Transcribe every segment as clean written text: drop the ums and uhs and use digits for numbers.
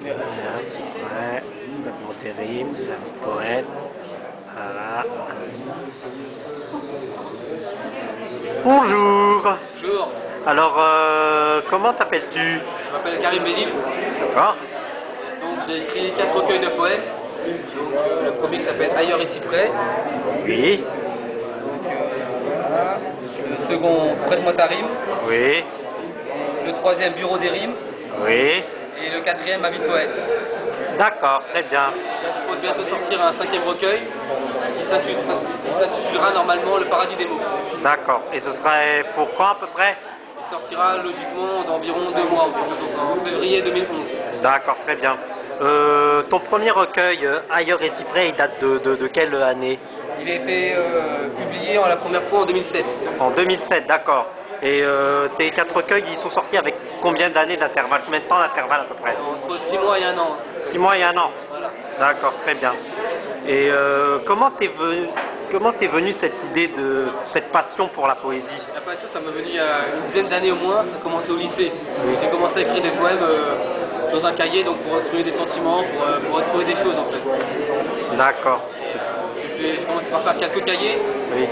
Ouais, le mot des rimes, le poète. Voilà. Bonjour. Bonjour, Alors, comment t'appelles-tu? je m'appelle Karim Bénil. D'accord. Donc j'ai écrit 4 recueils de poèmes. Donc le premier qui s'appelle Ailleurs et si près. Oui. Donc voilà. Le second Prête-moi ta rime. Oui. Le troisième Bureau des rimes. Oui. Et le quatrième Ma vie de poète. D'accord, très bien. Il faut bientôt sortir un 5e recueil qui s'intitulera normalement Le paradis des mots. D'accord. Et ce serait pour quand à peu près? Il sortira logiquement d'environ 2 mois, donc en février 2011. D'accord, très bien. Ton premier recueil, Ailleurs et si près, il date de quelle année? Il a été publié la première fois en 2007. En 2007, d'accord. Et tes 4 recueils, ils sont sortis avec combien d'années d'intervalle? Combien de temps d'intervalle à peu près? Entre 6 mois et 1 an. 6 mois et 1 an. Voilà. D'accord, très bien. Et comment t'es venue cette idée cette passion pour la poésie? La passion, ça m'est venu il y a une dizaine d'années au moins, ça a commencé au lycée. J'ai commencé à écrire des poèmes dans un cahier, donc pour retrouver des sentiments, pour retrouver des choses en fait. D'accord. J'ai commencé par faire quelques cahiers, Oui.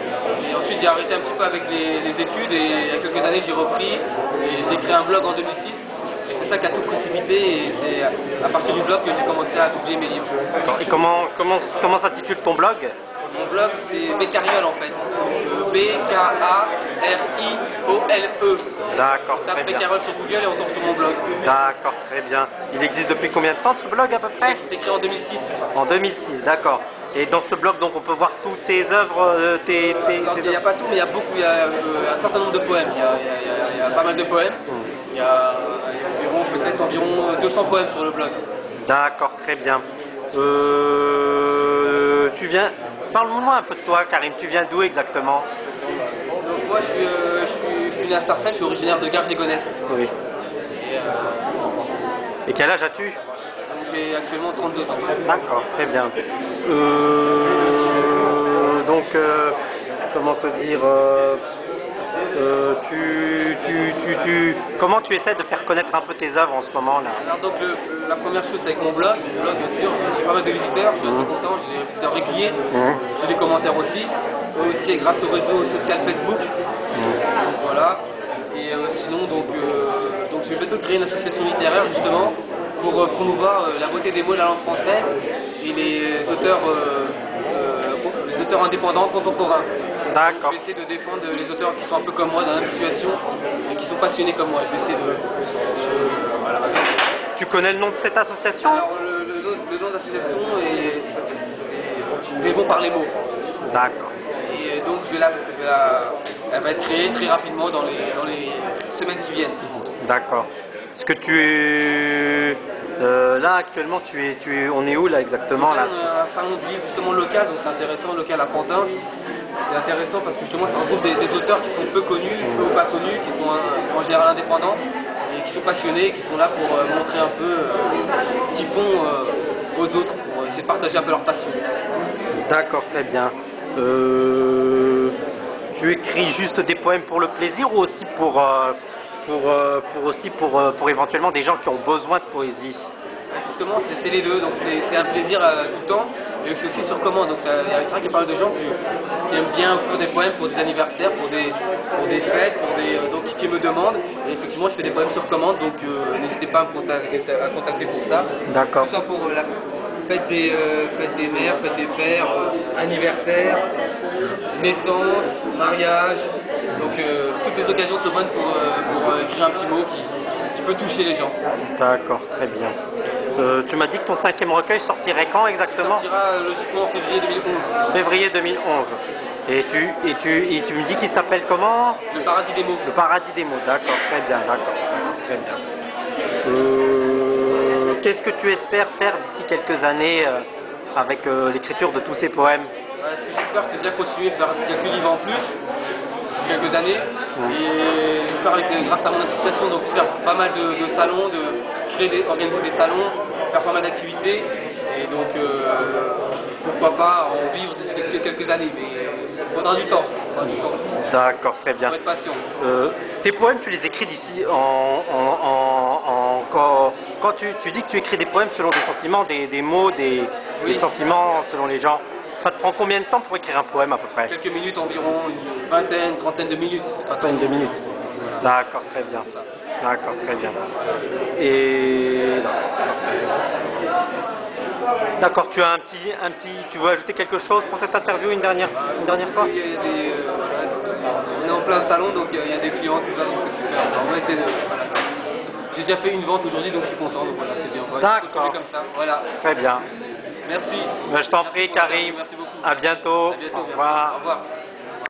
et ensuite j'ai arrêté un petit peu avec les études, et il y a quelques années j'ai repris, et j'ai créé un blog en 2006, et c'est ça qui a tout précipité, et c'est à partir du blog que j'ai commencé à publier mes livres. D'accord. Et comment s'intitule ton blog? Mon blog c'est Bécariole en fait, B-K-A-R-I-O-L-E. D'accord, Tape très bien. Bécariole sur Google et on tombe sur mon blog. D'accord, très bien. Il existe depuis combien de temps ce blog à peu près? C'est écrit en 2006. En 2006, d'accord. Et dans ce blog, donc, on peut voir toutes tes œuvres, Il n'y a pas tout, mais il y a beaucoup, il y a un certain nombre de poèmes. Il y a pas mal de poèmes. Il y a peut-être environ 200 poèmes sur le blog. D'accord, très bien. Parle-moi un peu de toi, Karim. Tu viens d'où exactement? Donc moi, je suis né à Sarcelles, je suis originaire de Garges-les-Gonesse. Oui. Et quel âge as-tu? J'ai actuellement 32 ans. D'accord, très bien. Comment te dire, comment tu essaies de faire connaître un peu tes œuvres en ce moment là? Alors donc la première chose c'est avec mon blog, bien sûr, j'ai pas mal de visiteurs, je suis assez content, j'ai des visiteurs réguliers, j'ai des commentaires aussi grâce au réseau social Facebook. Donc voilà. Et sinon donc je vais bientôt créer une association littéraire justement pour promouvoir la beauté des mots de la langue française et les auteurs indépendants contemporains. D'accord. Je vais essayer de défendre les auteurs qui sont un peu comme moi dans la même situation et qui sont passionnés comme moi. Je vais essayer voilà. Tu connais le nom de cette association? Alors le nom de l'association est Rêvons par les mots. D'accord. Et donc elle va être créée très rapidement dans les semaines qui viennent. D'accord. Est-ce que là actuellement on est où là exactement là? On a un salon de livres justement local, donc c'est intéressant, local à Pantin. C'est intéressant parce que justement ça regroupe des auteurs qui sont peu connus, peu ou pas connus, qui sont en général indépendants et qui sont passionnés, qui sont là pour montrer un peu ce qu'ils font aux autres, pour essayer de partager un peu leur passion. D'accord, très bien. Tu écris juste des poèmes pour le plaisir ou aussi pour éventuellement des gens qui ont besoin de poésie? Justement, c'est les deux, donc c'est un plaisir tout le temps, et c'est aussi sur commande. Donc c'est vrai qu'il y a pas mal de gens qui aiment bien faire des poèmes pour des anniversaires, pour des fêtes, donc qui me demandent. Et effectivement, je fais des poèmes sur commande, donc n'hésitez pas à me contacter pour ça. D'accord. Que ce soit pour la fête des mères, fête des pères, anniversaire, naissance, mariage. Donc toutes les occasions se donnent pour écrire un petit mot qui peut toucher les gens. D'accord, très bien. Tu m'as dit que ton 5e recueil sortirait quand exactement? Il sortira logiquement en février 2011. Février 2011. Et tu me dis qu'il s'appelle comment? Le paradis des mots. Le paradis des mots, d'accord, très bien, d'accord. Très bien. Qu'est-ce que tu espères faire d'ici quelques années avec l'écriture de tous ces poèmes? Ce que j'espère, c'est bien continuer à faire quelques livres en plus, quelques années, et faire grâce à mon association, donc faire pas mal de salons, organiser des salons, faire pas mal d'activités, et donc pourquoi pas en vivre d'ici quelques années, mais il faudra du temps. D'accord, très bien. Il faut être patient. Tes poèmes, tu les écris d'ici quand tu dis que tu écris des poèmes selon des sentiments, des mots, des sentiments selon les gens, ça te prend combien de temps pour écrire un poème à peu près? Quelques minutes environ, une vingtaine, trentaine de minutes. Trentaine de minutes. D'accord, très bien. D'accord, très bien. Et d'accord, tu as tu veux ajouter quelque chose pour cette interview une dernière fois? Il y a on est en plein salon, donc il y a des clients, tout ça, donc c'est super. Alors, on va essayer voilà. J'ai déjà fait une vente aujourd'hui, donc je suis content, donc voilà, c'est bien. D'accord. Comme ça, voilà. Très bien. Merci. Je t'en prie, Karim. Merci beaucoup. À bientôt. À bientôt. Au revoir. Au revoir.